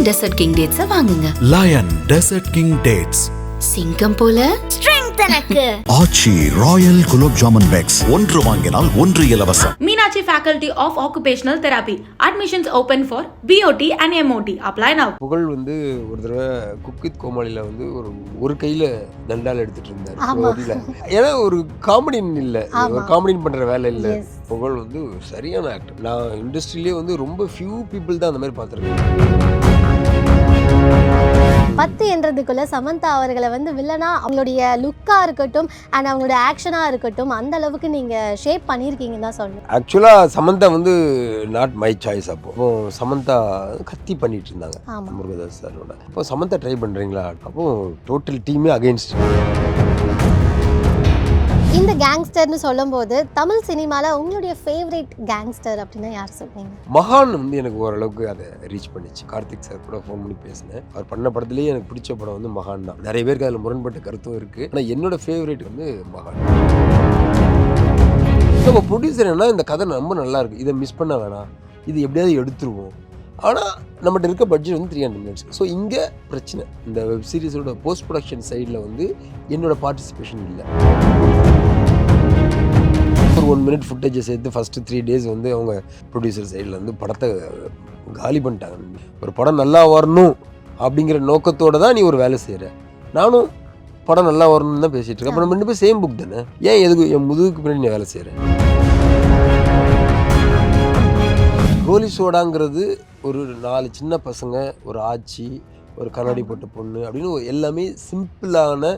Dessert king டேட்ஸை வாங்குங்க. Lion desert king dates. சிங்கம் போல ஆச்சி ராயல் குலோப் ஜாமுன் பேக்ஸ். ஒன்று வாங்கினால் ஒன்று இலவசம். Meenakshi Faculty of Occupational Therapy. Admissions open for BOT and MOT. Apply now. புகழ் வந்து ஒரு தடவை குக் வித் கோமாளியில் வந்து ஒரு கையில் தண்டால் எடுத்துட்டு இருந்தார் ரோட்ல. ஏன்னா ஒரு காமெடின் இல்லை, ஒரு காமெடின் பண்ணுற வேலை இல்லை. புகழ் வந்து சரியான ஆக்டர். நான் இண்டஸ்ட்ரியிலே வந்து ரொம்ப ஃபியூ பீப்புள் தான் அந்த மாதிரி பார்த்துருக்கேன். 10 என்றதுக்குள்ள சமந்தா அவர்களை வந்து வில்லனா அவங்களுடைய லுக்கா இருக்கட்டும் அண்ட் அவங்களோட ஆக்ஷனா இருக்கட்டும் அந்த அளவுக்கு நீங்க ஷேப் பண்ணிருக்கீங்கன்னு தான் சொல்லணும். ஆக்சுவலா சமந்தா வந்து நாட் மை சாய்ஸ். அப்போ சமந்தா கத்தி பண்ணிட்டு இருந்தாங்க முருகதாஸ் சாரோட. அப்போ சமந்தா ட்ரை பண்றீங்களா? அப்போ டோட்டல் டீமே அகைன்ஸ்ட். இந்த கேங்ஸ்டர்னு சொல்லும்போது தமிழ் சினிமாவில் உங்களுடைய ஃபேவரட் கேங்ஸ்டர் அப்படின்னா யார் சொல்றீங்க? மகான் வந்து எனக்கு ஓரளவுக்கு அதை ரீச் பண்ணிச்சு. கார்த்திக் சார் கூட ஃபோன் பண்ணி பேசினேன். அவர் பண்ண படத்துலேயே எனக்கு பிடிச்ச படம் வந்து மகான் தான். நிறைய பேருக்கு அதில் முரண்பட்ட கருத்தும் இருக்குது. ஆனால் என்னோட ஃபேவரட் வந்து மகான். நம்ம ப்ரொடியூசர் என்ன, இந்த கதை ரொம்ப நல்லா இருக்குது, இதை மிஸ் பண்ண வேணாம், இது எப்படியாவது எடுத்துருவோம். ஆனால் நம்மகிட்ட இருக்க பட்ஜெட் வந்து 300 மினிட்ஸ். ஸோ இங்கே பிரச்சனை. இந்த வெப் சீரிஸோட போஸ்ட் ப்ரொடக்ஷன் சைடில் வந்து என்னோட பார்ட்டிசிபேஷன் இல்லை. ஒரு 1 மினிட் ஃபுட்டேஜை சேர்த்து ஃபஸ்ட்டு 3 days வந்து அவங்க ப்ரொடியூசர் சைடில் வந்து படத்தை காலி பண்ணிட்டாங்க. ஒரு படம் நல்லா வரணும் அப்படிங்கிற நோக்கத்தோடு தான் நீ ஒரு வேலை செய்கிற. நானும் படம் நல்லா வரணும்னு தான் பேசிகிட்டு இருக்கேன். அப்புறம் 2 பேரும் சேம் புக் தானே, ஏன் எதுக்கு என் முதுகுக்கு பின்னாடி நீ வேலை செய்கிறேன்? கோலி சோடாங்கிறது ஒரு 4 சின்ன பசங்க, ஒரு ஆச்சி, ஒரு கண்ணாடி போட்ட பொண்ணு அப்படின்னு எல்லாமே சிம்பிளான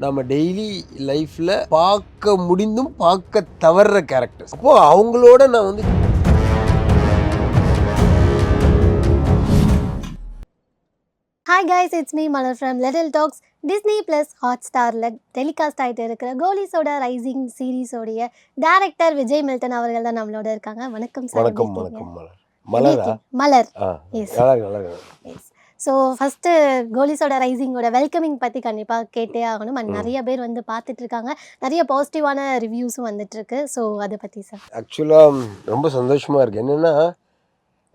நம்ம டெய்லி லைஃப்பில் பார்க்க முடிந்தும் பார்க்க தவறுற கேரக்டர்ஸ். அப்போது அவங்களோட நான் வந்து hi guys, it's me Malar from little talks. Disney plus ஹாட்ஸ்டாரில் டெலிகாஸ்ட் ஆகிட்டு இருக்கிற கோலிசோடா ரைசிங் சீரீஸோடைய டைரக்டர் விஜய் மில்டன் அவர்கள் தான் நம்மளோட இருக்காங்க. வணக்கம் சார். வணக்கம். வணக்கம் Malar. Malar. Yes. Yes. So first Goli Soda ரைசிங்கோட வெல்கமிங் பற்றி கண்டிப்பாக கேட்டே ஆகணும். அண்ட் நிறைய பேர் வந்து பார்த்துட்ருக்காங்க, நிறைய பாசிட்டிவான ரிவ்யூஸும் வந்துட்டுருக்கு. ஸோ அதை பற்றி சார். ஆக்சுவலாக ரொம்ப சந்தோஷமாக இருக்குது. என்னென்னா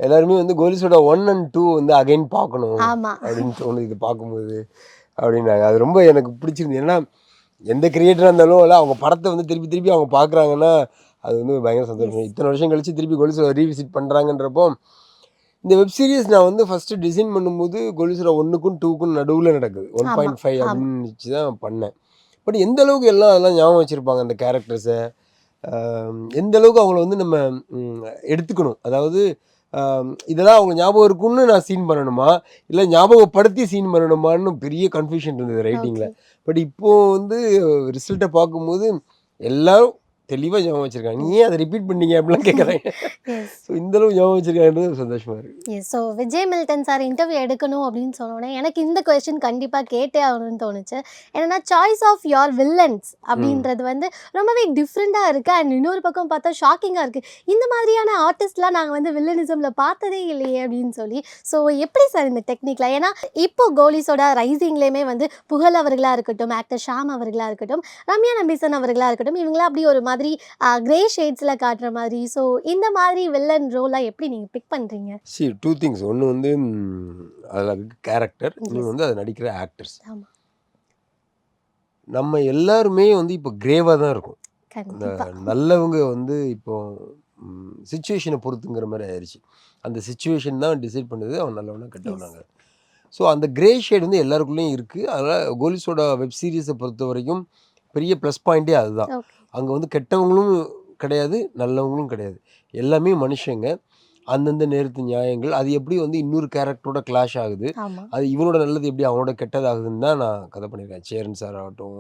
எல்லாருமே வந்து கோலிசோடா 1 and 2 வந்து அகைன் பார்க்கணும் அப்படின்னு தோணுது இது பார்க்கும்போது அப்படின்னாங்க. அது ரொம்ப எனக்கு பிடிச்சிருந்து. ஏன்னா எந்த கிரியேட்டராக இருந்தாலும் இல்லை, அவங்க படத்தை வந்து திருப்பி திருப்பி அவங்க பார்க்குறாங்கன்னா அது வந்து பயங்கர சந்தோஷம். இத்தனை வருஷம் கழித்து திருப்பி கோலிசோடா ரீவிசிட் பண்ணுறாங்கன்றப்போ இந்த வெப் சீரிஸ் நான் வந்து ஃபஸ்ட்டு டிசைன் பண்ணும்போது கோலிசோடா 1க்கும் 2க்கும் நடுவில் நடக்குது. 1.5 அப்படின்னு வச்சு தான் பண்ணேன். பட் எந்த அளவுக்கு அதெல்லாம் ஞாபகம் வச்சுருப்பாங்க அந்த கேரக்டர்ஸை, எந்த அளவுக்கு அவங்கள வந்து நம்ம எடுத்துக்கணும். அதாவது இதெல்லாம் அவங்க ஞாபகம் இருக்குன்னு நான் சீன் பண்ணணுமா இல்லை ஞாபகப்படுத்தி சீன் பண்ணணுமான்னு பெரிய கன்ஃபியூஷன் இருந்தது ரைட்டிங்கில். பட் இப்போது வந்து ரிசல்ட்டை பார்க்கும்போது எல்லோரும் தெளிவாக ஞாபகம் வச்சுருக்காங்க. நீ ஏன் அதை ரிப்பீட் பண்ணீங்க அப்படிலாம் கேட்குறாங்க. ஸோ இந்தளவு ஞாபகம் வச்சுருக்காங்கன்றது சந்தோஷமாக இருக்குது. So Vijay Milton sir interview எடுக்கணும் அப்படின்னு சொன்னோன்னே எனக்கு இந்த கொஸ்டின் கண்டிப்பாக கேட்டே ஆகணும்னு தோணுச்சு. ஏன்னா சாய்ஸ் ஆஃப் யோர் வில்லன்ஸ் அப்படின்றது வந்து ரொம்பவே டிஃப்ரெண்ட்டாக இருக்குது. அண்ட் இன்னொரு பக்கம் பார்த்தா ஷாக்கிங்காக இருக்குது. இந்த மாதிரியான ஆர்டிஸ்ட்லாம் நாங்கள் வந்து வில்லனிசமில் பார்த்ததே இல்லையே அப்படின்னு சொல்லி. ஸோ எப்படி சார் இந்த டெக்னிக்கில்? ஏன்னா இப்போ கோலிசோடா ரைசிங்லேயுமே வந்து புகழ் அவர்களாக இருக்கட்டும், ஆக்டர் ஷாம் அவர்களாக இருக்கட்டும், ரம்யா நம்பீசன் அவர்களாக இருக்கட்டும், இவங்களாம் அப்படி ஒரு மாதிரி கிரே ஷேட்ஸில் காட்டுற மாதிரி. ஸோ இந்த மாதிரி வில்லன் ரோலாக எப்படி நீங்கள் பிக் பண்ணுறீங்க? C 2 things. ஒன்று வந்து அதில் கேரக்டர், இன்னொன்று வந்து அதை நடிக்கிற ஆக்டர்ஸ். நம்ம எல்லாருமே வந்து இப்போ கிரேவாக தான் இருக்கும். இந்த நல்லவங்க வந்து இப்போ சிச்சுவேஷனை பொறுத்துங்கிற மாதிரி ஆயிடுச்சு. அந்த சிச்சுவேஷன் தான் டிசைட் பண்ணுது அவன் நல்லவனா கெட்டவனாங்க. ஸோ அந்த கிரே ஷேட் வந்து எல்லாருக்குள்ளேயும் இருக்குது. அதனால் கோலிசோடா வெப் சீரிஸை பொறுத்த வரைக்கும் பெரிய ப்ளஸ் பாயிண்ட்டே அதுதான். அங்கே வந்து கெட்டவங்களும் கிடையாது, நல்லவங்களும் கிடையாது, எல்லாமே மனுஷங்க. அந்தந்த நேரத்து நியாயங்கள் அது எப்படி வந்து இன்னொரு கேரக்டரோட கிளாஷ் ஆகுது, அது இவனோட நல்லது எப்படி அவனோட கெட்டதாகுதுன்னு தான் நான் கதை பண்ணியிருக்கேன். சேரன் சார் ஆகட்டும்,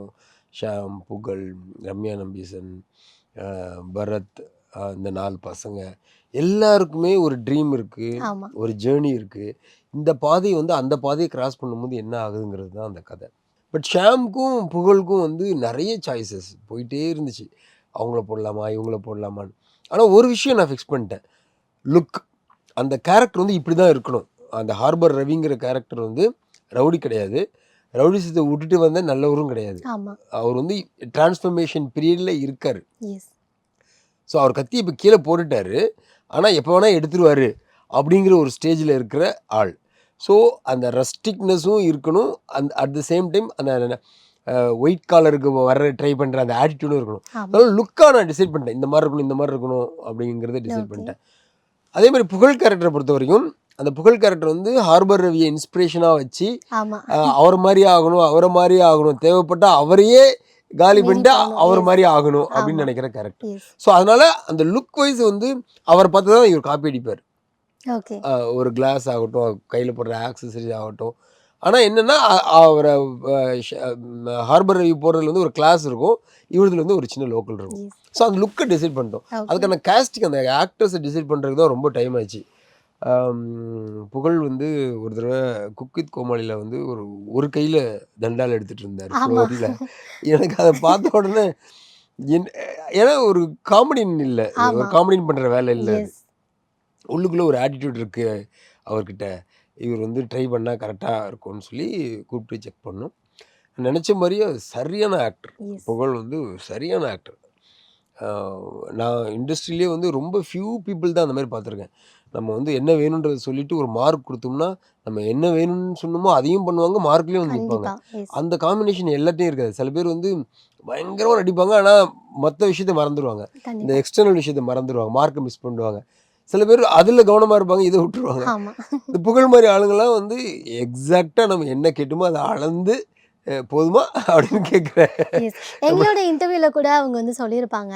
ஷாம், புகழ், ரம்யா நம்பீசன், பரத், இந்த 4 பசங்க எல்லாருக்குமே ஒரு ட்ரீம் இருக்குது, ஒரு ஜேர்னி இருக்குது. இந்த பாதை வந்து அந்த பாதையை கிராஸ் பண்ணும்போது என்ன ஆகுதுங்கிறது தான் அந்த கதை. பட் ஷாம்க்கும் புகழுக்கும் வந்து நிறைய சாய்ஸஸ் போயிட்டே இருந்துச்சு. அவங்கள போடலாமா இவங்கள போடலாமான்னு. ஆனால் ஒரு விஷயம் நான் ஃபிக்ஸ் பண்ணிட்டேன், லுக். அந்த கேரக்டர் வந்து இப்படி தான் இருக்கணும். அந்த ஹார்பர் ரவிங்கிற கேரக்டர் வந்து ரவுடி கிடையாது, ரவுடிசத்தை விட்டுட்டு வந்த நல்லவரும் கிடையாது. அவர் வந்து டிரான்ஸ்ஃபர்மேஷன் பீரியடில் இருக்கார். ஸோ அவர் கத்தி இப்போ கீழே போட்டுட்டாரு, ஆனால் எப்போ வேணால் எடுத்துருவார் அப்படிங்கிற ஒரு ஸ்டேஜில் இருக்கிற ஆள். ஸோ அந்த ரஸ்டிக்னஸும் இருக்கணும், அட் த சேம் டைம் அந்த ஒயிட் காலருக்கு வர ட்ரை பண்ணுற அந்த ஆட்டிடியூடும் இருக்கணும். அதனால லுக்காக நான் டிசைட் பண்ணிட்டேன், இந்த மாதிரி இருக்கணும் இந்த மாதிரி இருக்கணும் அப்படிங்கிறத டிசைட் பண்ணிட்டேன். அதே மாதிரி புகழ் கேரக்டரை பொறுத்த வரைக்கும் அந்த புகழ் கேரக்டர் வந்து ஹார்பர் ரவியை இன்ஸ்பிரேஷனாக வச்சு அவர் மாதிரி ஆகணும், அவரை மாதிரி ஆகணும், தேவைப்பட்ட அவரையே காலி பண்ணிட்டு அவர் மாதிரி ஆகணும் அப்படின்னு நினைக்கிற கேரக்டர். ஸோ அதனால அந்த லுக் வைஸ் வந்து அவரை பார்த்து தான் இவர் காப்பி அடிப்பார். ஒரு கிளாஸ் ஆகட்டும், கையில் போடுற ஆக்சசரிஸ் ஆகட்டும். ஆனால் என்னென்னா அவரை ஹார்பர் ரவி போடுறதுல வந்து ஒரு கிளாஸ் இருக்கும், இவரதுல வந்து ஒரு சின்ன லோக்கல் இருக்கும். ஸோ அந்த லுக்கை டிசைட் பண்ணிட்டோம். அதுக்கான கேஸ்டிங் அந்த ஆக்டர்ஸை டிசைட் பண்ணுறதுக்கு தான் ரொம்ப டைம் ஆச்சு. புகழ் வந்து ஒரு தடவை குக் வித் கோமாளியில் வந்து ஒரு கையில் தண்டால் எடுத்துகிட்டு இருந்தார் ஃப்ளோரில். எனக்கு அதை பார்த்த உடனே ஏன்னா ஒரு காமெடின் இல்லை, ஒரு காமெடின் பண்ணுற வேலை இல்லை, உள்ளுக்குள்ளே ஒரு ஆட்டிடியூட் இருக்குது அவர்கிட்ட, இவர் வந்து ட்ரை பண்ணால் கரெக்டாக இருக்கும்னு சொல்லி கூப்பிட்டு செக் பண்ணோம். நினச்ச மாதிரியே சரியான ஆக்டர் புகழ் வந்து சரியான ஆக்டர். நான் இண்டஸ்ட்ரியிலே வந்து ரொம்ப ஃபியூ பீப்புள் தான் அந்த மாதிரி பார்த்துருக்கேன். நம்ம வந்து என்ன வேணுன்றதை சொல்லிட்டு ஒரு மார்க் கொடுத்தோம்னா நம்ம என்ன வேணும்னு சொன்னோமோ அதையும் பண்ணுவாங்க, மார்க்லேயும் வந்து நிற்பாங்க. அந்த காம்பினேஷன் எல்லாத்தையும் இருக்காது. சில பேர் வந்து பயங்கரமாக நடிப்பாங்க, ஆனால் மற்ற விஷயத்தை மறந்துடுவாங்க, இந்த எக்ஸ்டர்னல் விஷயத்தை மறந்துடுவாங்க, மார்க்கை மிஸ் பண்ணுவாங்க. சில பேர் அதில் கவனமாக இருப்பாங்க, இதை விட்டுருவாங்க. இந்த புகழ் மாதிரி ஆளுங்கள்லாம் வந்து எக்ஸாக்டாக நம்ம என்ன கேட்டுமோ அதை அளந்து போதுமா அப்படின்னு கேட்குறேன். எங்களோட இன்டர்வியூல கூட அவங்க வந்து சொல்லியிருப்பாங்க,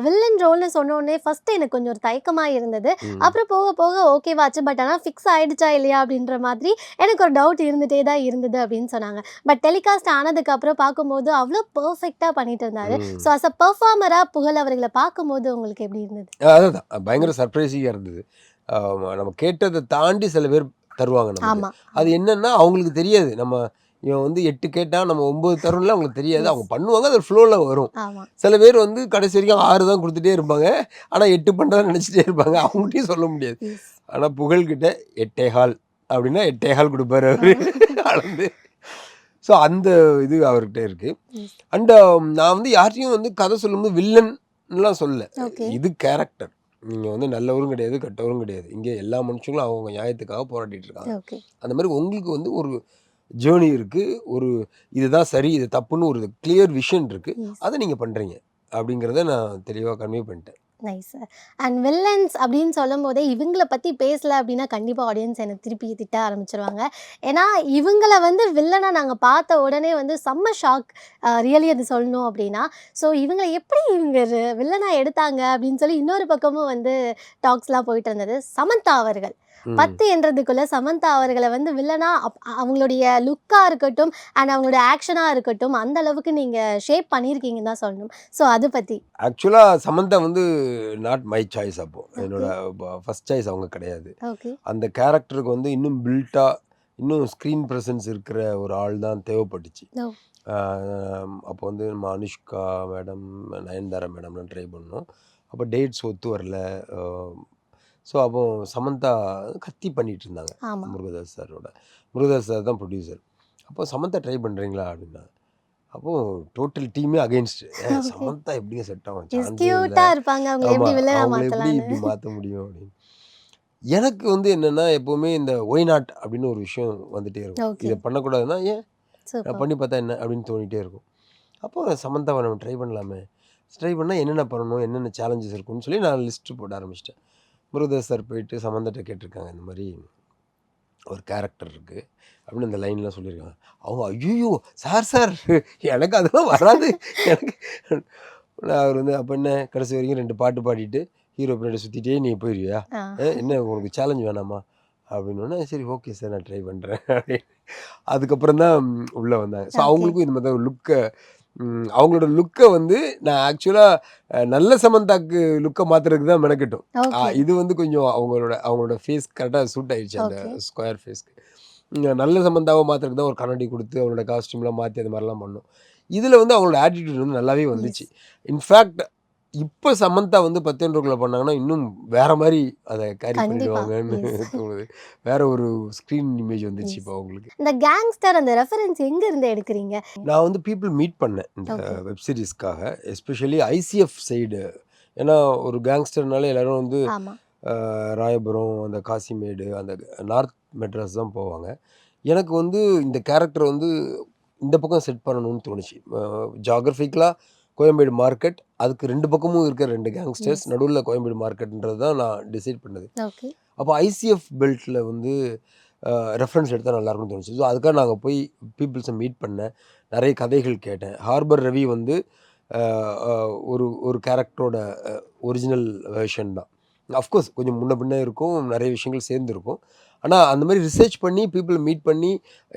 வில்லன் ரோல்னு சொன்னோடனே ஃபர்ஸ்ட் எனக்கு கொஞ்சம் ஒரு தயக்கமாக இருந்தது, அப்புறம் போக போக ஓகேவாச்சு, பட் ஆனால் ஃபிக்ஸ் ஆகிடுச்சா இல்லையா அப்படின்ற மாதிரி எனக்கு ஒரு டவுட் இருந்துகிட்டே தான் இருந்தது அப்படின்னு சொன்னாங்க. பட் டெலிகாஸ்ட் ஆனதுக்கு அப்புறம் பார்க்கும்போது அவ்வளோ பர்ஃபெக்டாக பண்ணிட்டு இருந்தாரு. ஸோ அஸ் அ பெர்ஃபார்மராக புகழ் அவர்களை பார்க்கும்போது உங்களுக்கு எப்படி இருந்தது? அதுதான் பயங்கர சர்ப்ரைசிங்காக இருந்தது. நம்ம கேட்டதை தாண்டி சில பேர் தருவாங்க நம்ம. அது என்னன்னா அவங்களுக்கு தெரியாது, நம்ம இவன் வந்து 8 கேட்டால் நம்ம 9 தரும்ல அவங்களுக்கு தெரியாது, அவங்க பண்ணுவாங்க, அது ஃப்ளோவில் வரும். சில பேர் வந்து கடைசி வரைக்கும் 6 தான் கொடுத்துட்டே இருப்பாங்க, ஆனால் 8 பண்ணுறதா நினச்சிட்டே இருப்பாங்க, அவங்ககிட்டையும் சொல்ல முடியாது. ஆனால் புகழ்கிட்ட 8.25 அப்படின்னா 8.25 கொடுப்பாரு அவர் அளந்து. ஸோ அந்த இது அவர்கிட்ட இருக்குது. அண்ட் நான் வந்து யார்ட்டையும் வந்து கதை சொல்லும்போது வில்லன்லாம் சொல்லலை, இது கேரக்டர். நீங்கள் வந்து நல்லவரும் கிடையாது கெட்டவரும் கிடையாது, இங்கே எல்லா மனுஷங்களும் அவங்க நியாயத்துக்காக போராடிட்டு இருக்காங்க. அந்த மாதிரி உங்களுக்கு வந்து ஒரு ஜேர்னி இருக்குது, ஒரு இதுதான் சரி இது தப்புன்னு ஒரு கிளியர் விஷன் இருக்குது, அதை நீங்கள் பண்ணுறீங்க அப்படிங்கிறத நான் தெளிவாக கன்வே பண்ணிட்டேன். Nice sir. அண்ட் வில்லன்ஸ் அப்படின்னு சொல்லும் போதே இவங்களை பற்றி பேசலை அப்படின்னா கண்டிப்பாக ஆடியன்ஸ் எனக்கு திருப்பி திட்ட ஆரம்பிச்சிருவாங்க. ஏன்னா இவங்களை வந்து வில்லனாக நாங்கள் பார்த்த உடனே வந்து செம்ம ஷாக், ரியலி அது சொல்லணும் அப்படின்னா. ஸோ இவங்களை எப்படி இவங்க வில்லனாக எடுத்தாங்க அப்படின்னு சொல்லி இன்னொரு பக்கமும் வந்து டாக்ஸ்லாம் போயிட்டு இருந்தது. சமந்தா அவர்கள் 10 என்றதுக்குள்ள சமந்தா அவர்களை வந்து வில்லனா அவங்களுடைய லுக்காக இருக்கட்டும் அண்ட் அவங்களோட ஆக்ஷனாக இருக்கட்டும் அந்த அளவுக்கு நீங்கள் ஷேப் பண்ணியிருக்கீங்கன்னு தான் சொல்லணும். ஸோ அதை பற்றி ஆக்சுவலாக சமந்தா வந்து நாட் மை சாய்ஸ். அப்போது என்னோட ஃபர்ஸ்ட் சாய்ஸ் அவங்க கிடையாது. அந்த கேரக்டருக்கு வந்து இன்னும் பில்ட்டாக இன்னும் ஸ்க்ரீன் ப்ரெசன்ஸ் இருக்கிற ஒரு ஆள் தான் தேவைப்பட்டுச்சு. அப்போ வந்து நம்ம அனுஷ்கா மேடம், நயன்தாரா மேடம்லாம் ட்ரை பண்ணோம். அப்போ டேட்ஸ் ஒத்து வரல. ஸோ அப்போ சமந்தா கத்தி பண்ணிகிட்டு இருந்தாங்க முருகதாஸ் சாரோட. முருகதாஸ் சார் தான் ப்ரொடியூசர். அப்போ சமந்தா ட்ரை பண்ணுறீங்களா அப்படின்னா, அப்போது டோட்டல் டீமே அகெயின்ஸ்ட். சமந்தா எப்படிங்க செட் ஆகும், அவங்களை எப்படி இப்படி மாற்ற முடியும் அப்படின்னு. எனக்கு வந்து என்னென்னா எப்போவுமே இந்த ஒய் நாட் அப்படின்னு ஒரு விஷயம் வந்துகிட்டே இருக்கும். இதை பண்ணக்கூடாதுன்னா ஏன் நான் பண்ணி பார்த்தா என்ன அப்படின்னு தோணிகிட்டே இருக்கும். அப்போது சமந்தாவை நம்ம ட்ரை பண்ணலாமே, ட்ரை பண்ணால் என்னென்ன பண்ணணும், என்னென்ன சேலஞ்சஸ் இருக்குன்னு சொல்லி நான் லிஸ்ட்டு போட ஆரம்பிச்சிட்டேன். முருகதாஸ் சார் போயிட்டு சமந்தாட்ட கேட்டிருக்காங்க, இந்த மாதிரி ஒரு கேரக்டர் இருக்குது அப்படின்னு அந்த லைன்லாம் சொல்லியிருக்காங்க. அவங்க ஐயோ சார் எனக்கு அதெல்லாம் வராது எனக்கு. அவர் வந்து அப்போ என்ன கடைசி வரைக்கும் 2 பாட்டு பாடிட்டு ஹீரோ பின்னாடி சுற்றிட்டே நீ போயிடுவியா, என்ன உனக்கு சேலஞ்ச் வேணாமா அப்படின்னா, சரி ஓகே சார் நான் ட்ரை பண்ணுறேன் அப்படின்னு. அதுக்கப்புறம் தான் உள்ளே வந்தாங்க. ஸோ அவங்களுக்கும் இந்த மாதிரி தான் லுக்கை, அவங்களோட லுக்கை வந்து நான் ஆக்சுவலாக நல்ல சமந்தாக்கு லுக்கை மாற்றுறதுக்கு தான் மெனக்கட்டும். இது வந்து கொஞ்சம் அவங்களோட ஃபேஸ் கரெக்டாக சூட் ஆயிடுச்சு, அந்த ஸ்கொயர் ஃபேஸ்க்கு. நல்ல சமந்தாவை மாற்றுறதுக்கு தான் ஒரு கண்ணாடி கொடுத்து அவங்களோட காஸ்டியூம்லாம் மாற்றி அது மாதிரிலாம் பண்ணோம். இதில் வந்து அவங்களோட ஆட்டிடியூட் வந்து நல்லாவே வந்துச்சு. இன்ஃபேக்ட் இப்போ சமந்தா வந்து 10 பண்ணாங்கன்னா இன்னும் வேற மாதிரி அதை கேரி பண்ணிடுவாங்கன்னு தோணுது. வேற ஒரு ஸ்க்ரீன் இமேஜ் வந்துச்சு இப்போ அவங்களுக்கு. இந்த கேங்ஸ்டர் அந்த ரெஃபரன்ஸ் எங்க இருந்து எடுக்கிறீங்க? நான் வந்து பீப்புள் மீட் பண்ணேன் இந்த வெப் சீரிஸ்க்காக, எஸ்பெஷலி ஐசிஎஃப் சைடு. ஏன்னா ஒரு கேங்ஸ்டர்னால எல்லாரும் வந்து ராயபுரம், அந்த காசிமேடு, அந்த நார்த் மெட்ராஸ் தான் போவாங்க. எனக்கு வந்து இந்த கேரக்டர் வந்து இந்த பக்கம் செட் பண்ணணும்னு தோணுச்சு. ஜியோகிராஃபிக்கலா கோயம்பேடு மார்க்கெட், அதுக்கு 2 பக்கமும் இருக்க 2 கேங்ஸ்டர்ஸ், Yes. நடுவுல கோயம்பேடு மார்க்கெட்ன்றது தான் நான் டிசைட் பண்ணது. ஓகே. அப்போ ஐசிஎஃப் பெல்ட்டில் வந்து ரெஃபரன்ஸ் எடுத்தால் நல்லாயிருக்கும்னு தோணுச்சு. ஸோ அதுக்காக நாங்கள் போய் பீப்புள்ஸை மீட் பண்ணேன், நிறைய கதைகள் கேட்டேன். ஹார்பர் ரவி வந்து ஒரு கேரக்டரோட ஒரிஜினல் வெர்ஷன் தான். அஃப்கோர்ஸ் கொஞ்சம் முன்ன பின்ன இருக்கும், நிறைய விஷயங்கள் சேர்ந்துருக்கும். ஆனால் அந்த மாதிரி ரிசர்ச் பண்ணி பீப்புளை மீட் பண்ணி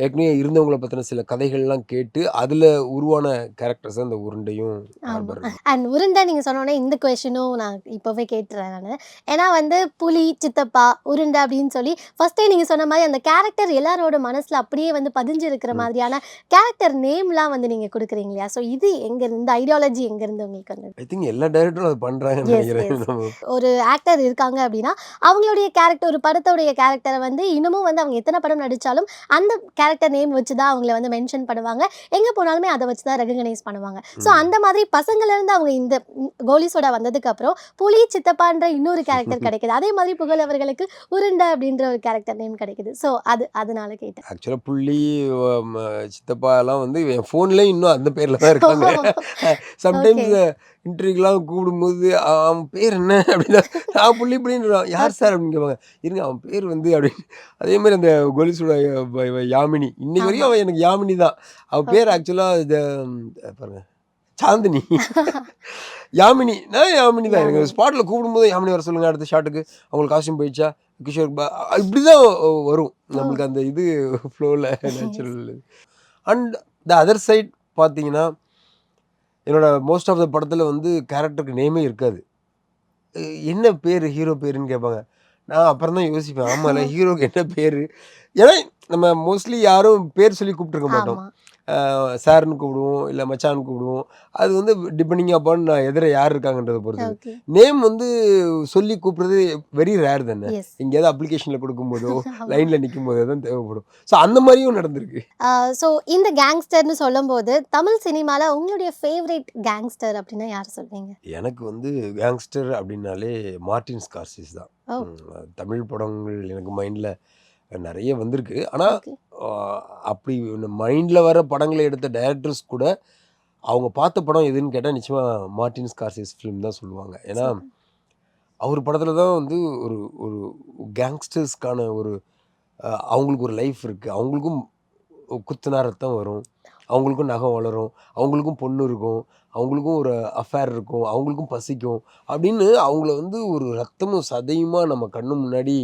ஏற்கனவே இருந்தவங்களை பற்றின சில கதைகள்லாம் கேட்டு அதில் உருவான கேரக்டர்ஸ் தான் இந்த உருண்டையும் ஹார்பர். அண்ட் உருண்டை நீங்கள் சொன்னோன்னே இந்த கொஷனும் நான் இப்போவே கேட்டுறேன் நான். ஏன்னா வந்து புலி, சித்தப்பா, உருண்டை அப்படின்னு சொல்லி ஃபர்ஸ்டே நீங்கள் சொன்ன மாதிரி அந்த கேரக்டர் எல்லாரோட மனசில் அப்படியே வந்து பதிஞ்சு இருக்கிற மாதிரியான கேரக்டர் நேம்லாம் வந்து நீங்கள் கொடுக்குறீங்க இல்லையா? ஸோ இது எங்கேருந்து, இந்த ஐடியாலஜி எங்கேருந்து உங்களுக்கு வந்தது? ஐ திங்க் எல்லா டைரக்டரும் அது பண்ணுறாங்கன்னு Yes, நினைக்கிறேன். yes. நம்ம ஒரு ஆக்டர் இருக்காங்க அப்படின்னா அவங்களுடைய கேரக்டர், ஒரு படத்தோடைய கேரக்டரை வந்து இன்னமும் வந்து அவங்க எத்தனை படம் நடித்தாலும் அந்த கேரக்டர் நேம் வச்சு தான் அவங்கள வந்து மென்ஷன் பண்ணுவாங்க. எங்கே போனாலுமே அதை வச்சு தான் ரெகக்னைஸ் பண்ணுவாங்க. ஸோ அந்த மாதிரி பசங்கள்லேருந்து அவங்க இந்த கோலிஸோட வந்ததுக்கப்புறம் புலி, சித்தப்பான்ற இன்னொரு கேரக்டர் கிடைக்குது. அதே மாதிரி புகழ் அவர்களுக்கு உருண்டை அப்படின்ற ஒரு கேரக்டர் நேம் கிடைக்குது. ஸோ அதனால கேட்டேன். ஆக்சுவலாக புள்ளி, சித்தப்பா எல்லாம் வந்து என் ஃபோன்லேயும் இன்னும் அந்த பேரில் தான் இருக்காங்க. சம்டைம்ஸ் இன்டர்வியூக்கெலாம் கூப்பிடும்போது அவன் பேர் என்ன அப்படின்னா நான் புள்ளின்னு யார் சார் அப்படின்னு கேட்பாங்க. இருங்க அவன் பேர் வந்து அப்படின்னு. அதே மாதிரி அந்த கோலிஸோட யாமினி, இன்னைக்கு வரைக்கும் அவன் எனக்கு யாமினி தான். அவன் பேர் ஆக்சுவலாக இது பாருங்க சாந்தினி. யாமினி, நான் யாமினி தான். எனக்கு ஸ்பாட்டில் கூப்பிடும்போது யாமினி வர சொல்லுங்கள், அடுத்த ஷாட்டுக்கு அவங்களுக்கு காஸ்டியூம் போயிடுச்சா, கிஷோர் இப்படி தான் வரும் நம்மளுக்கு அந்த இது ஃப்ளோவில் natural. And the other side பார்த்தீங்கன்னா என்னோட மோஸ்ட் ஆஃப் த படத்தில் வந்து கேரக்டருக்கு நேமே இருக்காது. என்ன பேர், ஹீரோ பேருன்னு கேட்பாங்க. நான் அப்புறம் தான் யோசிப்பேன், ஆமாம்ல ஹீரோக்கு என்ன பேர். ஏன்னா நம்ம மோஸ்ட்லி யாரும் பேர் சொல்லி கூப்பிட்டுருக்க மாட்டோம். ஆமாம். சார்னு கூப்பிடுவோம், இல்லை மச்சான்னு கூப்பிடுவோம். அது வந்து டிபெண்டிங் அப்பான் நான் எதிர யார் இருக்காங்கன்றதை பொறுத்து. ஓகே. நேம் வந்து சொல்லி கூப்பிட்றது வெரி ரேர் தானே. எஸ். எங்கேயாவது அப்ளிகேஷனில் கொடுக்கும்போதோ லைனில் நிற்கும் போதோ தான் தேவைப்படும். ஸோ அந்த மாதிரியும் நடந்திருக்கு. ஸோ இந்த கேங்ஸ்டர்னு சொல்லும்போது தமிழ் சினிமாவில் உங்களுடைய ஃபேவரட் கேங்ஸ்டர் அப்படின்னா யார் சொல்வீங்க? எனக்கு வந்து கேங்ஸ்டர் அப்படின்னாலே மார்ட்டின் ஸ்கார்சிஸ் தான். ஓ. தமிழ் படங்கள் எனக்கு மைண்டில் நிறைய வந்திருக்கு. ஆனால் ஓகே. அப்படி மைண்டில் வர படங்களை எடுத்த டைரக்டர்ஸ் கூட அவங்க பார்த்த படம் எதுன்னு கேட்டால் நிச்சயமாக மார்ட்டின் ஸ்கார்சிஸ் ஃபிலிம் தான் சொல்லுவாங்க. ஏன்னா அவர் படத்தில் தான் வந்து ஒரு ஒரு கேங்ஸ்டர்ஸ்க்கான ஒரு அவங்களுக்கு ஒரு லைஃப் இருக்குது. அவங்களுக்கும் குத்துனா ரத்தம் வரும், அவங்களுக்கும் நகம் வளரும், அவங்களுக்கும் பொண்ணு இருக்கும், அவங்களுக்கும் ஒரு அஃபேர் இருக்கும், அவங்களுக்கும் பசிக்கும் அப்படின்னு அவங்கள வந்து ஒரு ரத்தமும் சதையுமா நம்ம கண்ணு முன்னாடி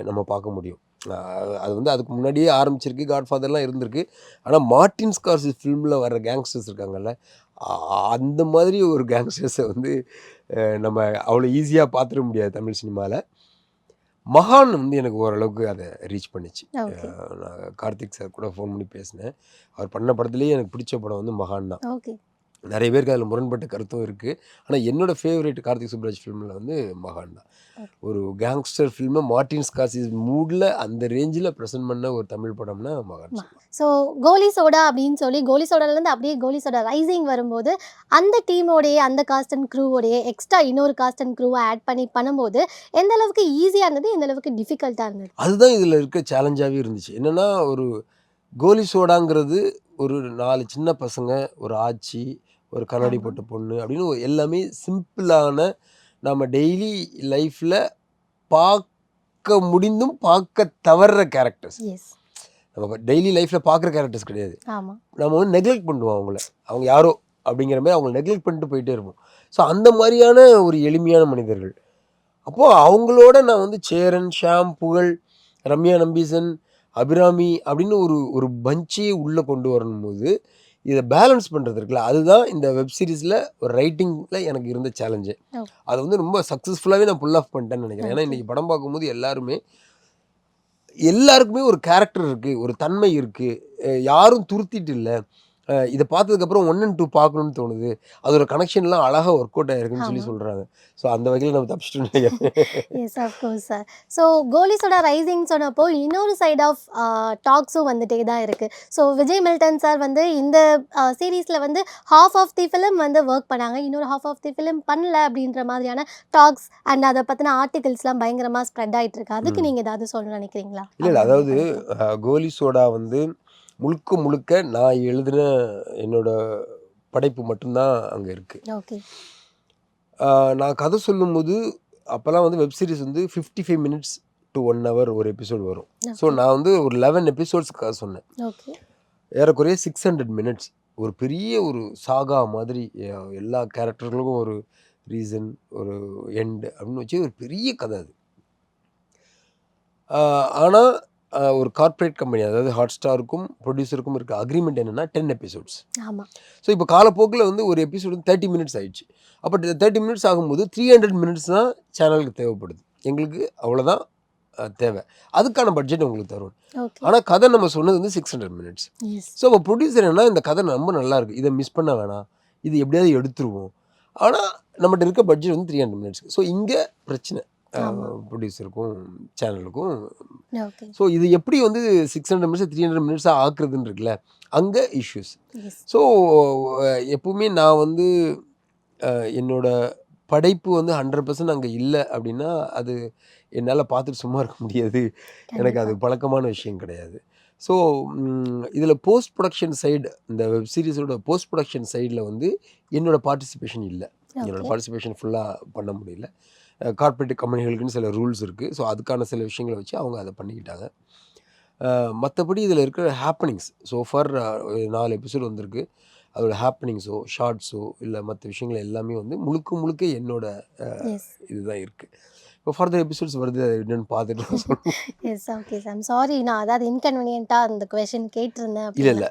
நம்ம பார்க்க முடியும். அது வந்து அதுக்கு முன்னாடியே ஆரம்பிச்சிருக்கு, காட்ஃபாதர்லாம் இருந்திருக்கு. ஆனால் மார்ட்டின் ஸ்கார்சிஸ் ஃபிலிமில் வர்ற கேங்ஸ்டர்ஸ் இருக்காங்கல்ல, அந்த மாதிரி ஒரு கேங்ஸ்டர்ஸை வந்து நம்ம அவ்வளோ ஈஸியாக பார்த்துட முடியாது தமிழ் சினிமாவில். மகான் வந்து எனக்கு ஓரளவுக்கு அதை ரீச் பண்ணிச்சு. ஓகே. நான் கார்த்திக் சார் கூட ஃபோன் பண்ணி பேசினேன். அவர் பண்ண படத்துலேயே எனக்கு பிடிச்ச படம் வந்து மகான் தான். ஓகே. நிறைய பேருக்கு அதில் முரண்பட்ட கருத்தும் இருக்குது. ஆனால் என்னோடய ஃபேவரட் கார்த்திக் சுப்ராஜ் ஃபிலிமில் வந்து மகான் தான். ஒரு கேங்ஸ்டர் ஃபில்மை மார்ட்டின் ஸ்கார்சிஸ் மூடில் அந்த ரேஞ்சில் ப்ரெசென்ட் பண்ண ஒரு தமிழ் படம்னா மகான். ஸோ கோலி சோடா அப்படின்னு சொல்லி கோலி சோடாலேருந்து அப்படியே கோலி சோடா ரைசிங் வரும்போது அந்த டீமோடைய, அந்த காஸ்ட் அண்ட் க்ரூவோடைய எக்ஸ்ட்ரா இன்னொரு காஸ்ட் அண்ட் க்ரூவை ஆட் பண்ணி பண்ணும்போது எந்த அளவுக்கு ஈஸியாக இருந்தது, எந்த அளவுக்கு டிஃபிகல்ட்டாக இருந்தது? அதுதான் இதில் இருக்க சேலஞ்சாகவே இருந்துச்சு. என்னென்னா ஒரு கோலி சோடாங்கிறது ஒரு 4 சின்ன பசங்க, ஒரு ஆச்சி, ஒரு கண்ணாடி போட்ட பொண்ணு அப்படின்னு எல்லாமே சிம்பிளான நம்ம டெய்லி லைஃப்பில் பார்க்க முடிந்தும் பார்க்க தவறுற கேரக்டர்ஸ். எஸ். நம்ம டெய்லி லைஃப்பில் பார்க்குற கேரக்டர்ஸ் கிடையாது. ஆமாம். நம்ம வந்து நெக்லெக்ட் பண்ணுவோம் அவங்கள, அவங்க யாரோ அப்படிங்கிற மாதிரி அவங்கள நெக்லெக்ட் பண்ணிட்டு போயிட்டே இருப்போம். ஸோ அந்த மாதிரியான ஒரு எளிமையான மனிதர்கள். அப்போது அவங்களோட நான் வந்து சேரன், ஷாம், புகழ், ரம்யா நம்பீசன், அபிராமி அப்படின்னு ஒரு பஞ்சையே உள்ளே கொண்டு வரும்போது இதை பேலன்ஸ் பண்ணுறது இருக்குல்ல, அதுதான் இந்த வெப் சீரிஸில் ஒரு ரைட்டிங்கில் எனக்கு இருந்த சேலஞ்சு. அதை வந்து ரொம்ப சக்ஸஸ்ஃபுல்லாகவே நான் புல் ஆஃப் பண்ணிட்டேன்னு நினைக்கிறேன். ஏன்னா இன்றைக்கி படம் பார்க்கும்போது எல்லாருக்குமே ஒரு கேரக்டர் இருக்குது, ஒரு தன்மை இருக்குது, யாரும் துருத்திட்டு இல்லை. இதை பார்த்ததுக்கப்புறம் 1 and 2 பார்க்கணும்னு தோணுது. அதோட கனெக்ஷன்லாம் அழகாக ஒர்க் அவுட் ஆயிருக்குன்னு சொல்லி ஆமா. சொல்கிறாங்க. ஸோ அந்த வகையில் நம்ம தப்பிச்சிட்டோம்னு நினைக்கிறேன். Yes of course sir. So Goli Soda rising சொன்னப்போ இன்னொரு சைட் ஆஃப் டாக்ஸும் வந்துட்டே தான் இருக்குது. ஸோ விஜய் மில்டன் சார் வந்து இந்த சீரீஸில் வந்து ஹாஃப் ஆஃப் தி ஃபிலிம் வந்து ஒர்க் பண்ணாங்க, இன்னொரு ஹாஃப் ஆஃப் தி ஃபிலிம் பண்ணல அப்படின்ற மாதிரியான டாக்ஸ் அண்ட் அதை பற்றின ஆர்டிகல்ஸ்லாம் பயங்கரமாக ஸ்ப்ரெட் ஆகிட்டு இருக்கு. அதுக்கு நீங்கள் ஏதாவது சொல்லணும்னு நினைக்கிறீங்களா? இல்லை அதாவது கோலி சோடா வந்து முழுக்க முழுக்க நான் எழுதின என்னோட படைப்பு மட்டும்தான் அங்கே இருக்குது. ஓகே. நான் கதை சொல்லும்போது அப்போல்லாம் வந்து வெப் சீரிஸ் வந்து 55 minutes to 1 hour ஒரு எபிசோடு வரும். ஸோ நான் வந்து ஒரு 11 எபிசோட்ஸ்க்காக சொன்னேன். ஓகே. ஏறக்குறைய 600 minutes. ஒரு பெரிய ஒரு சாகா மாதிரி எல்லா கேரக்டர்களுக்கும் ஒரு ரீசன், ஒரு எண்டு அப்படின்னு வச்சு ஒரு பெரிய கதை அது. ஆனால் ஒரு கார்ப்பரேட் கம்பெனி, அதாவது ஹாட்ஸ்டாருக்கும் ப்ரொடியூசருக்கும் இருக்க அக்ரிமெண்ட் என்னென்னா 10 episodes. ஆமாம். ஸோ இப்போ காலப்போக்கில் வந்து ஒரு எபிசோடு வந்து 30 minutes ஆயிடுச்சு. அப்போ 30 minutes ஆகும்போது 300 minutes தான் சேனலுக்கு தேவைப்படுது. எங்களுக்கு அவ்வளோதான் தேவை. அதுக்கான பட்ஜெட் உங்களுக்கு தரும். ஓகே. ஆனால் கதை நம்ம சொன்னது வந்து 600 minutes. எஸ். ஸோ அப்போ ப்ரொடியூசர் என்ன, இந்த கதை ரொம்ப நல்லா இருக்குது, இதை மிஸ் பண்ண வேணாம், இது எப்படியாவது எடுத்துருவோம். ஆனால் நம்மகிட்ட இருக்க பட்ஜெட் வந்து 300 minutes. ஸோ இங்கே பிரச்சனை ப்ரொடியூசருக்கும் சேனலுக்கும். ஓகே. ஸோ இது எப்படி வந்து 600 minutes 300 minutes ஆக்குறதுன்னு இருக்குல்ல, அங்கே இஷ்யூஸ். எஸ். ஸோ எப்பவுமே நான் வந்து என்னோட படைப்பு வந்து 100% அங்கே இல்லை அப்படின்னா அது என்னால் பார்த்துட்டு சும்மா இருக்க முடியாது. எனக்கு அது பழக்கமான விஷயம் கிடையாது. ஸோ இதில் போஸ்ட் ப்ரொடக்ஷன் சைடு, இந்த வெப் சீரிஸோட போஸ்ட் ப்ரொடக்ஷன் சைடில் வந்து என்னோடய பார்ட்டிசிபேஷன் இல்லை. என்னோடய பார்ட்டிசிபேஷன் ஃபுல்லாக பண்ண முடியல. கார்ப்பரேட் கம்பெனிகளுக்குன்னு சில ரூல்ஸ் இருக்குது. ஸோ அதுக்கான சில விஷயங்களை வச்சு அவங்க அதை பண்ணிக்கிட்டாங்க. மற்றபடி இதில் இருக்கிற ஹேப்பனிங்ஸ் சோஃபார் 4 எபிசோடு வந்திருக்கு. அதோட ஹேப்பனிங்ஸோ ஷார்ட்ஸோ இல்லை மற்ற விஷயங்கள் எல்லாமே வந்து முழுக்க முழுக்க என்னோட இதுதான் இருக்குது. இப்போ ஃபர்தர் எபிசோட்ஸ் வருது, அது என்னன்னு பார்த்துட்டு சொல்லுவோம். எஸ். Okay sir. சாரி, நான் அதாவது இன்கன்வீனியண்ட்டாக அந்த கொஷின் கேட்டிருந்தேன். இல்லை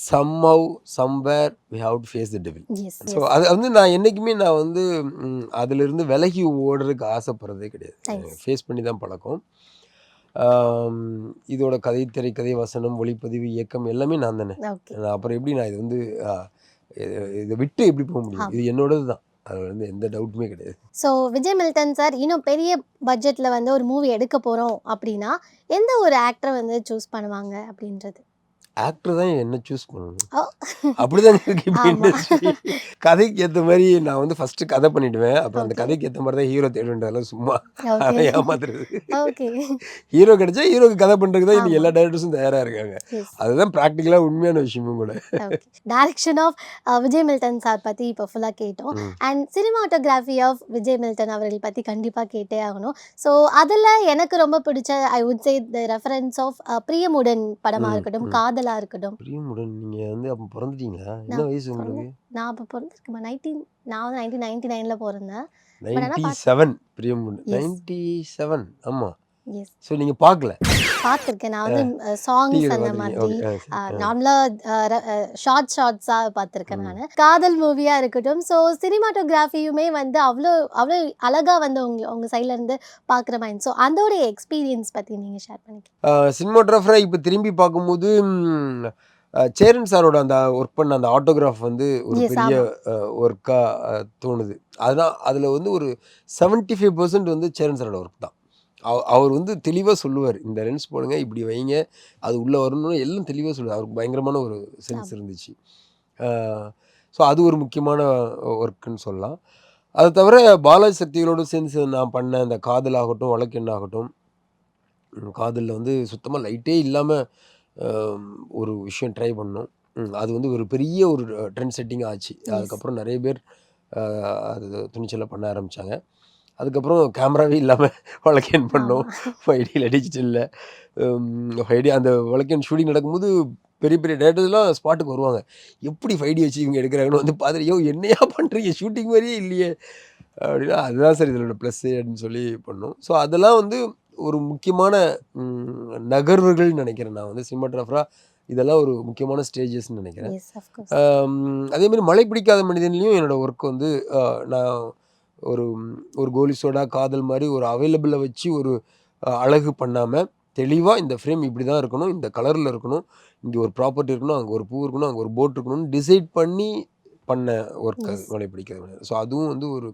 somehow somewhere we have to face the devil. Yes. So அது வந்து நான் என்றைக்குமே நான் வந்து அதிலிருந்து விலகி ஓடுறதுக்கு ஆசைப்படுறதே கிடையாது. ஃபேஸ் பண்ணி தான் பழக்கம். இதோட கதை, திரைக்கதை, வசனம், ஒளிப்பதிவு, இயக்கம் எல்லாமே நான் தானே. அப்புறம் எப்படி நான் இது வந்து இதை விட்டு எப்படி போக முடியும்? இது என்னோடது தான், அது வந்து எந்த டவுட்டுமே கிடையாது. ஸோ விஜய் மில்டன் சார் இன்னும் பெரிய பட்ஜெட்டில் வந்து ஒரு மூவி எடுக்க போகிறோம் அப்படின்னா எந்த ஒரு ஆக்டரை வந்து சூஸ் பண்ணுவாங்க அப்படின்றது? ஆக்டர் தான் என்ன சூஸ் பண்ணணும், அப்படிதான் இருக்கு இப்போ இண்டஸ்ட்ரி. கதைக்கு ஏற்ற மாதிரி நான் வந்து ஃபஸ்ட்டு கதை பண்ணிவிடுவேன். அப்புறம் அந்த கதைக்கு ஏற்ற மாதிரி தான் ஹீரோ தேடுன்றதெல்லாம் சும்மா ஏமாத்துறது. ஹீரோ கிடைச்சா ஹீரோக்கு கதை பண்ணுறதுக்கு தான் இன்னைக்கு எல்லா டைரக்டர்ஸும் தயாராக இருக்காங்க. அதுதான் ப்ராக்டிக்கலாக உண்மையான விஷயமும் கூட. Direction of Vijay Milton sir பற்றி இப்போ ஃபுல்லாக கேட்டோம். And cinematography of Vijay Milton அவர்கள் பற்றி கண்டிப்பாக கேட்டே ஆகணும். ஸோ அதில் எனக்கு ரொம்ப பிடிச்ச I would say the reference of Priyamudan படமாக இருக்கட்டும், காதல் இருக்கட்டும். பிரியமுடன் நீங்க வந்து அப்ப பிறந்துட்டீங்களா? என்ன வயசு உங்களுக்கு? நான் அப்ப பிறந்திருக்கேன் 1999ல பிறந்தேன். 97 பிரியமுடன் 97. ஆமா. எஸ். சோ நீங்க பார்க்கல? பார்த்திருக்கேன். நான் வந்து சாங்ஸ் அந்த மாதிரி நார்மலா ஷார்ட்ஸா பார்த்திருக்கேன் நான். காதல் மூவியா இருக்கட்டும். ஸோ சினிமாட்டோகிராஃபியுமே வந்து அவ்வளோ அழகா வந்து உங்க சைட்ல இருந்து பார்க்குற மாதிரி. ஸோ அதோடைய எக்ஸ்பீரியன்ஸ் பத்தி நீங்க ஷேர் பண்ணிக்கலாம். சினிமாட்டோகிராஃபரா இப்போ திரும்பி பார்க்கும்போது சேரன் சாரோட அந்த ஒர்க் பண்ண அந்த ஆட்டோகிராஃப் வந்து ஒரு பெரிய ஒர்க்காக தோணுது. அதுதான் அதில் வந்து ஒரு 75% வந்து சேரன் சாரோட ஒர்க் தான். அவர் வந்து தெளிவாக சொல்லுவார், இந்த லென்ஸ் போடுங்க, இப்படி வைங்க, அது உள்ளே வரணும்னு எல்லாம் தெளிவாக சொல்லுவார். அவருக்கு பயங்கரமான ஒரு சென்ஸ் இருந்துச்சு. ஸோ அது ஒரு முக்கியமான ஒர்க்குன்னு சொல்லலாம். அதை தவிர பாலாஜி சக்திகளோடு சேர்ந்து நான் பண்ண அந்த காதல் ஆகட்டும், வழக்கெண்ணாகட்டும், காதலில் வந்து சுத்தமாக லைட்டே இல்லாமல் ஒரு விஷயம் ட்ரை பண்ணோம். அது வந்து ஒரு பெரிய ஒரு ட்ரெண்ட் செட்டிங் ஆச்சு. அதுக்கப்புறம் நிறைய பேர் அது துணிச்சலாக பண்ண ஆரம்பித்தாங்க. அதுக்கப்புறம் கேமராவே இல்லாமல் வழக்கேன் பண்ணோம். 5Dயில் டிஜிட்டலில் 5D அந்த வழக்கேன் ஷூட்டிங் நடக்கும்போது பெரிய பெரிய டேரக்டர்ஸ்லாம் ஸ்பாட்டுக்கு வருவாங்க. எப்படி 5D வச்சு இவங்க எடுக்கிறாங்கன்னு வந்து பார்த்துட்டு, யோ என்னையா பண்ணுறீங்க, ஷூட்டிங் மாதிரியே இல்லையே அப்படின்னா, அதுதான் சார் இதோட ப்ளஸ்ஸு அப்படின்னு சொல்லி பண்ணோம். ஸோ அதெல்லாம் வந்து ஒரு முக்கியமான நகர்வுகள்னு நினைக்கிறேன். நான் வந்து சினிமாட்டோகிராஃபராக இதெல்லாம் ஒரு முக்கியமான ஸ்டேஜஸ்ன்னு நினைக்கிறேன். அதேமாதிரி மழை பிடிக்காத மனிதன்லேயும் என்னோடய ஒர்க் வந்து நான் ஒரு கோலி சோடா, காதல் மாதிரி ஒரு அவைலபிளை வச்சு ஒரு அழகு பண்ணாமல் தெளிவாக இந்த ஃப்ரேம் இப்படி தான் இருக்கணும், இந்த கலரில் இருக்கணும், இங்கே ஒரு ப்ராப்பர்ட்டி இருக்கணும், அங்கே ஒரு பூ இருக்கணும், அங்கே ஒரு போட் இருக்கணும்னு டிசைட் பண்ணி பண்ண ஒர்க் அது மலை பிடிக்கிறது. ஸோ அதுவும் வந்து ஒரு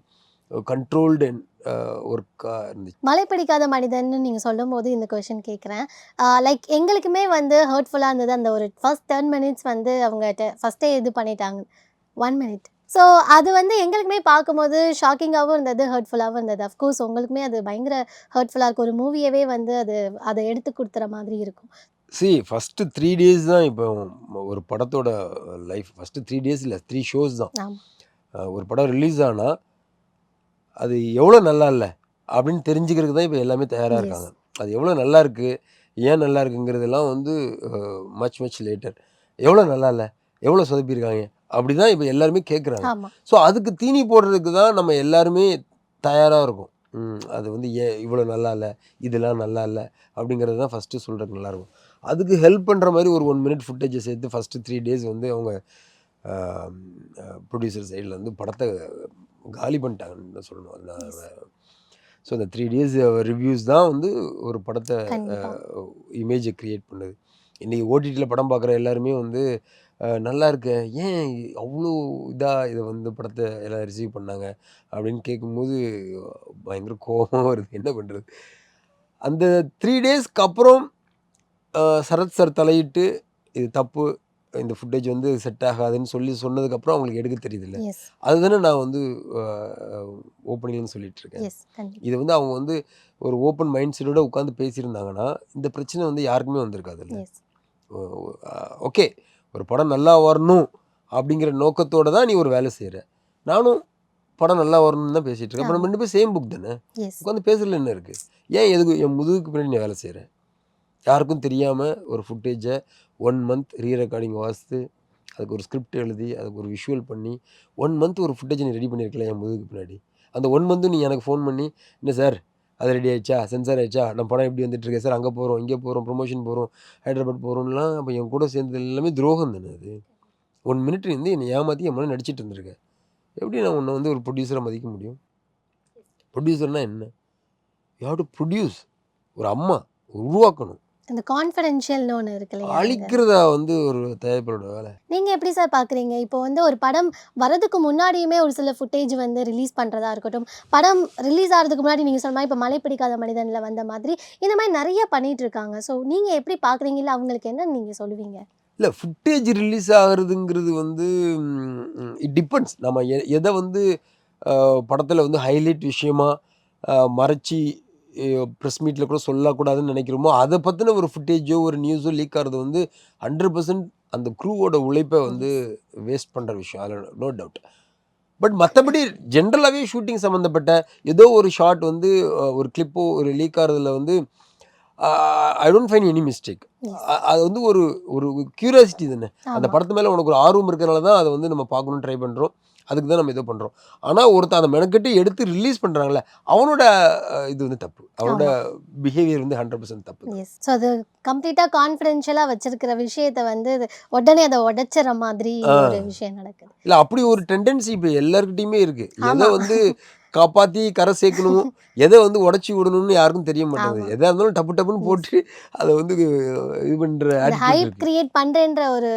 கண்ட்ரோல்டு ஒர்க்காக இருந்துச்சு. மழை பிடிக்காத மனிதன்னு நீங்கள் சொல்லும்போது இந்த கொஷின் கேட்குறேன். லைக் எங்களுக்குமே வந்து ஹர்ட்ஃபுல்லாக இருந்தது அந்த ஒரு ஃபர்ஸ்ட் 10 மினிட்ஸ் வந்து அவங்க ஃபஸ்ட்டே இது பண்ணிட்டாங்க 1 மினிட். ஸோ அது வந்து எங்களுக்குமே பார்க்கும்போது ஷாக்கிங்காகவும் இருந்தது, ஹர்ட்ஃபுல்லாகவும் இருந்தது. அஃப்கோர்ஸ் உங்களுக்குமே அது பயங்கர ஹர்ட்ஃபுல்லாக இருக்கும். ஒரு மூவியவே வந்து அதை எடுத்து கொடுத்துற மாதிரி இருக்கும். ஃபஸ்ட்டு 3 டேஸ் தான் இப்போ ஒரு படத்தோட லைஃப். ஃபஸ்ட்டு 3 டேஸ் இல்லை, 3 ஷோஸ் தான். ஒரு படம் ரிலீஸ் ஆனால் அது எவ்வளோ நல்லா இல்லை அப்படின்னு தெரிஞ்சுக்கிறதுக்கு தான் இப்போ எல்லாமே தயாராக இருக்காங்க. அது எவ்வளோ நல்லா இருக்குது, ஏன் நல்லா இருக்குங்கிறதெல்லாம் வந்து மச் லேட்டர். எவ்வளோ நல்லா இல்லை, எவ்வளோ சொதப்பியிருக்காங்க அப்படி தான் இப்போ எல்லாருமே கேட்குறாங்க. ஸோ அதுக்கு தீனி போடுறதுக்கு தான் நம்ம எல்லாருமே தயாராக இருக்கும். அது வந்து ஏன் இவ்வளோ நல்லா இல்லை, இதெல்லாம் நல்லா இல்லை அப்படிங்கிறது தான் ஃபஸ்ட்டு சொல்கிறதுக்கு நல்லாயிருக்கும். அதுக்கு ஹெல்ப் பண்ணுற மாதிரி ஒரு 1 மினிட் ஃபுட்டேஜை சேர்த்து ஃபஸ்ட்டு 3 டேஸ் வந்து அவங்க ப்ரொடியூசர் சைடில் வந்து படத்தை காலி பண்ணிட்டாங்கன்னு தான் சொல்லணும். அதனால் ஸோ அந்த 3 டேஸ் ரிவ்யூஸ் தான் வந்து ஒரு படத்தை இமேஜை க்ரியேட் பண்ணுது. இன்றைக்கி ஓடிடியில் படம் பார்க்குற எல்லாருமே வந்து நல்லா இருக்கு, ஏன் அவ்வளோ இதாக இதை வந்து படத்தை எல்லாம் ரிசீவ் பண்ணாங்க அப்படின்னு கேட்கும்போது பயங்கர கோபமாக வருது. என்ன பண்ணுறது? அந்த 3 டேஸ்க்கு அப்புறம் சரத் சார் தலையிட்டு இது தப்பு, இந்த ஃபுட்டேஜ் வந்து செட் ஆகாதுன்னு சொன்னதுக்கப்புறம் அவங்களுக்கு எடுக்க தெரியுதில்ல. அதுதானே நான் வந்து ஓப்பனிங்னு சொல்லிட்டு இருக்கேன். இது வந்து அவங்க வந்து ஒரு ஓப்பன் மைண்ட் செட்டோட உட்காந்து பேசியிருந்தாங்கன்னா இந்த பிரச்சனை வந்து யாருக்குமே வந்திருக்காது இல்லை. ஓகே, ஒரு படம் நல்லா வரணும் அப்படிங்கிற நோக்கத்தோடு தான் நீ ஒரு வேலை செய்கிற. நானும் படம் நல்லா வரணும்னு தான் பேசிகிட்டு இருக்கேன். அப்போ நம்ம 2 பேரும் சேம் புக் தானே, உட்காந்து பேசுகிறதுல என்ன இருக்குது? ஏன் எதுக்கு என் முதுகுக்கு பின்னாடி நீ வேலை செய்கிற? யாருக்கும் தெரியாமல் ஒரு ஃபுட்டேஜை 1 மந்த் ரெக்கார்டிங் வாசித்து அதுக்கு ஒரு ஸ்கிரிப்ட் எழுதி அதுக்கு ஒரு விஷுவல் பண்ணி 1 மந்த் ஒரு ஃபுட்டேஜை நீ ரெடி பண்ணியிருக்கலாம் என் முதுகுக்கு பின்னாடி. அந்த 1 மந்த்து நீ எனக்கு ஃபோன் பண்ணி, என்ன சார் அது ரெடி ஆயிடுச்சா, சென்சார் ஆயிடுச்சா, நம்ம படம் எப்படி வந்துட்டுருக்கேன் சார், அங்கே போகிறோம், இங்கே போகிறோம், ப்ரொமோஷன் போகிறோம், ஹைதராபாத் போகிறோம்லாம். அப்போ என் கூட சேர்ந்தது எல்லாமே துரோகம் தானே. அது 1 மினிட் வந்து என்னை ஏமாற்றி என் மேலே நடிச்சிட்டு இருந்திருக்கேன். எப்படி நான் உன்னை வந்து ஒரு ப்ரொடியூசரை மதிக்க முடியும்? ப்ரொடியூசர்னால் என்ன? You have to produce. ஒரு அம்மா உருவாக்கணும். அந்த கான்ஃபிடென்ஷியல்னு ஒன்று இருக்கு இல்லையா, அழிக்கிறதா வந்து ஒரு தயாரிப்பாளரோட வேலை. நீங்கள் எப்படி சார் பார்க்குறீங்க? இப்போ வந்து ஒரு படம் வரதுக்கு முன்னாடியுமே ஒரு சில ஃபுட்டேஜ் வந்து ரிலீஸ் பண்ணுறதா இருக்கட்டும், படம் ரிலீஸ் ஆகிறதுக்கு முன்னாடி நீங்கள் சொன்ன மாதிரி இப்போ மழை பிடிக்காத மனிதனில் வந்த மாதிரி இந்த மாதிரி நிறைய பண்ணிகிட்டு இருக்காங்க. ஸோ நீங்கள் எப்படி பார்க்குறீங்க? இல்லை அவங்களுக்கு என்ன நீங்கள் சொல்லுவீங்க? இல்லை, ஃபுட்டேஜ் ரிலீஸ் ஆகிறதுங்கிறது வந்து இட் டிபெண்ட்ஸ். நம்ம எதை வந்து படத்தில் வந்து ஹைலைட் விஷயமா மறைச்சி ப்ரெஸ் மீட்டில் கூட சொல்லக்கூடாதுன்னு நினைக்கிறோமோ அதை பற்றின ஒரு ஃபுட்டேஜோ ஒரு நியூஸோ லீக் ஆகிறது வந்து 100% அந்த க்ரூவோட உழைப்பை வந்து வேஸ்ட் பண்ணுற விஷயம், அதில் நோ டவுட். பட் மற்றபடி ஜென்ரலாகவே ஷூட்டிங் சம்மந்தப்பட்ட ஏதோ ஒரு ஷாட் வந்து ஒரு கிளிப்போ ஒரு லீக் ஆகிறதுல வந்து I don't find any mistake. அது வந்து ஒரு ஒரு க்யூரியாசிட்டி தானே. அந்த படத்து மேலே உனக்கு ஒரு ஆர்வம் இருக்கிறனால தான் அதை வந்து நம்ம பார்க்கணுன்னு ட்ரை பண்ணுறோம். அதுக்கு தான் நம்ம இதை பண்ணுறோம். ஆனால் ஒருத்தர் அதை மெனக்கெட்டு எடுத்து ரிலீஸ் பண்ணுறாங்களே அவனோட இது வந்து தப்பு, அவனோட பிஹேவியர் வந்து 100% தப்பு. ஸோ அது கம்ப்ளீட்டாக கான்ஃபிடென்ஷியலாக வச்சிருக்கிற விஷயத்தை வந்து உடனே அதை உடைச்சிற மாதிரி ஒரு விஷயம் நடக்குது. இல்லை, அப்படி ஒரு டெண்டன்சி இப்போ எல்லாருக்கிட்டையுமே இருக்குது. எதை வந்து காப்பாற்றி கரை சேர்க்கணும், எதை வந்து உடச்சி விடணும்னு யாருக்கும் தெரிய மாட்டேங்குது. எதாக இருந்தாலும் டப்பு டப்புன்னு போட்டு அதை வந்து இது பண்ணுற ஹைப் கிரியேட் பண்ணுறேன்ற ஒரு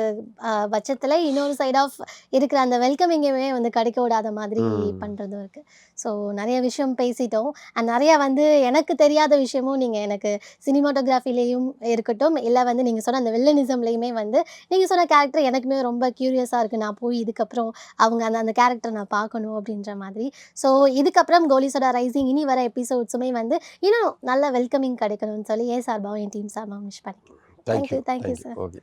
பட்சத்தில் இன்னொரு சைட் ஆஃப் இருக்கிற அந்த வெல்கமிங்குமே வந்து கிடைக்க விடாத மாதிரி பண்ணுறதும் இருக்குது. ஸோ நிறைய விஷயம் பேசிட்டோம். அண்ட் நிறையா வந்து எனக்கு தெரியாத விஷயமும் நீங்கள் எனக்கு சினிமாட்டோகிராஃபிலேயும் இருக்கட்டும், இல்லை வந்து நீங்கள் சொன்ன அந்த வில்லனிசம்லேயுமே வந்து நீங்கள் சொன்ன கேரக்டர் எனக்குமே ரொம்ப க்யூரியஸாக இருக்குது. நான் போய் இதுக்கப்புறம் அவங்க அந்த கேரக்டரை நான் பார்க்கணும் அப்படின்ற மாதிரி. ஸோ இதுக்கப்புறம் கோலி சோடா ரைசிங் இனி வர எபிசோட்ஸுமே வந்து இன்னும் நல்ல வெல்கமிங் கிடைக்கணும்னு சொல்லி சார்பாகவும் என் டீம் சார்பாகவும் விஷ் பண்ணிக்கிறேன். Thank you sir. ஓகே.